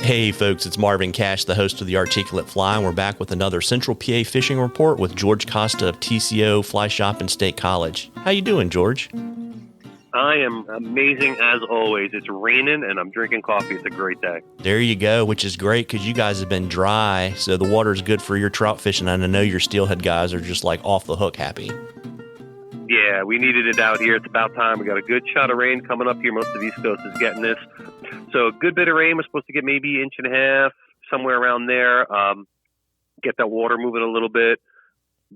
Hey folks, it's Marvin Cash, the host of The Articulate Fly, and we're back with another Central PA fishing report with George Costa of TCO Fly Shop and State College. How you doing, George? I am amazing as always. It's raining and I'm drinking coffee. It's a great day. There you go, which is great because you guys have been dry, so the water's good for your trout fishing, and I know your steelhead guys are just like off the hook happy. Yeah, we needed it out here. It's about time. We got a good shot of rain coming up here. Most of the East Coast is getting this. So a good bit of rain. We're supposed to get maybe an inch and a half, somewhere around there. Get that water moving a little bit.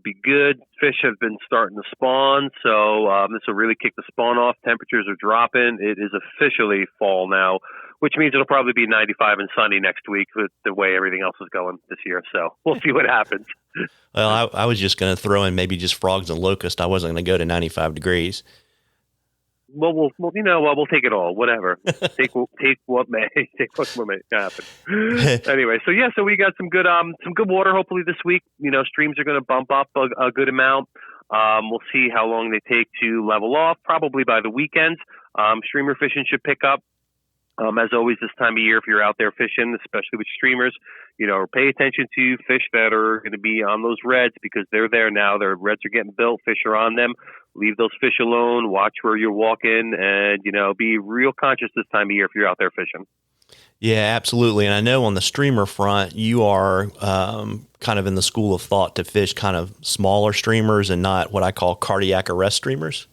Be good. Fish have been starting to spawn, so this will really kick the spawn off. Temperatures are dropping. It is officially fall now, which means it'll probably be 95 and sunny next week with the way everything else is going this year. So we'll see what happens. Well, I was just going to throw in maybe just frogs and locusts. I wasn't going to go to 95 degrees. Well, we'll take it all. Whatever. Take what may. Take what may happen. Anyway, so we got some good water. Hopefully this week, streams are going to bump up a good amount. We'll see how long they take to level off. Probably by the weekend, streamer fishing should pick up. As always, this time of year, if you're out there fishing, especially with streamers, pay attention to fish that are going to be on those reds because they're there now. Their reds are getting built. Fish are on them. Leave those fish alone. Watch where you're walking, and be real conscious this time of year if you're out there fishing. Yeah, absolutely. And I know on the streamer front, you are kind of in the school of thought to fish kind of smaller streamers and not what I call cardiac arrest streamers.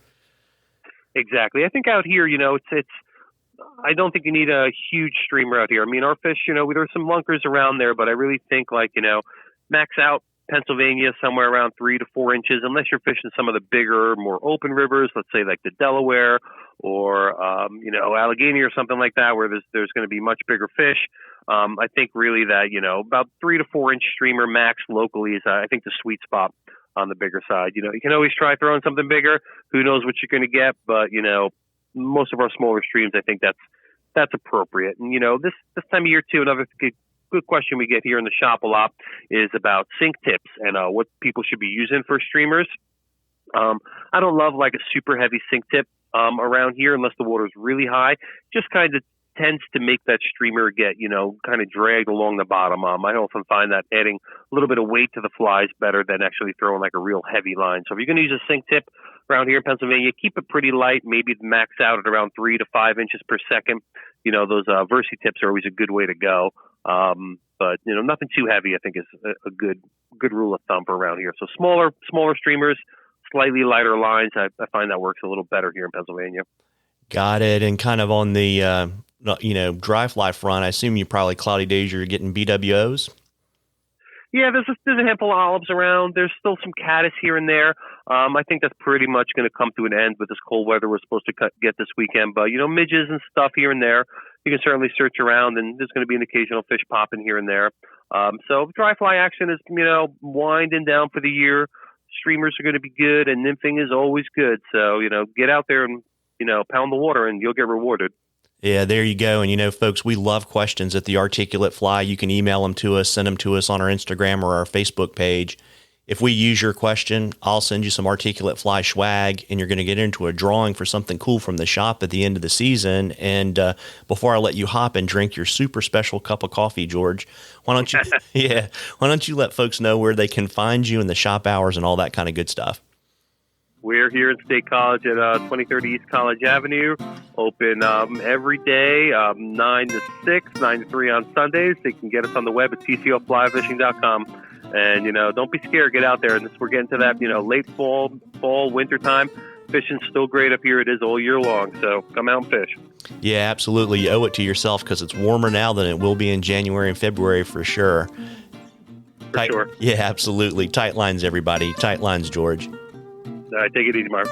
Exactly. I think out here, it's. I don't think you need a huge streamer out here. I mean, our fish, there's some lunkers around there, but I really think max out Pennsylvania somewhere around 3 to 4 inches, unless you're fishing some of the bigger, more open rivers, let's say like the Delaware or, Allegheny or something like that, where there's going to be much bigger fish. I think really that, about 3 to 4 inch streamer max locally is, I think, the sweet spot on the bigger side. You can always try throwing something bigger. Who knows what you're going to get, but, most of our smaller streams, I think that's appropriate. And, this time of year too, another good question we get here in the shop a lot is about sink tips and what people should be using for streamers. I don't love like a super heavy sink tip around here unless the water is really high. Just kind of tends to make that streamer get, kind of dragged along the bottom. I often find that adding a little bit of weight to the fly is better than actually throwing like a real heavy line. So if you're going to use a sink tip around here in Pennsylvania, keep it pretty light, maybe max out at around 3 to 5 inches per second. Those Versi tips are always a good way to go. But nothing too heavy, I think, is a good rule of thumb for around here. So smaller streamers, slightly lighter lines. I find that works a little better here in Pennsylvania. Got it. And kind of on the, dry fly front, I assume you probably cloudy days you're getting BWOs. Yeah, there's a handful of olives around. There's still some caddis here and there. I think that's pretty much going to come to an end with this cold weather we're supposed to get this weekend. But, midges and stuff here and there, you can certainly search around, and there's going to be an occasional fish popping here and there. So dry fly action is, winding down for the year. Streamers are going to be good, and nymphing is always good. So, get out there and, pound the water, and you'll get rewarded. Yeah, there you go. And, folks, we love questions at The Articulate Fly. You can email them to us, send them to us on our Instagram or our Facebook page. If we use your question, I'll send you some Articulate Fly swag, and you're going to get into a drawing for something cool from the shop at the end of the season. And before I let you hop and drink your super special cup of coffee, George, why don't you let folks know where they can find you and the shop hours and all that kind of good stuff? We're here at State College at 2030 East College Avenue, open every day, 9 to 6, 9 to 3 on Sundays. They can get us on the web at TCOflyfishing.com. And, don't be scared. Get out there. And we're getting to that, late fall, winter time. Fishing's still great up here. It is all year long. So come out and fish. Yeah, absolutely. You owe it to yourself because it's warmer now than it will be in January and February for sure. Sure. Yeah, absolutely. Tight lines, everybody. Tight lines, George. All right, take it easy, Mark.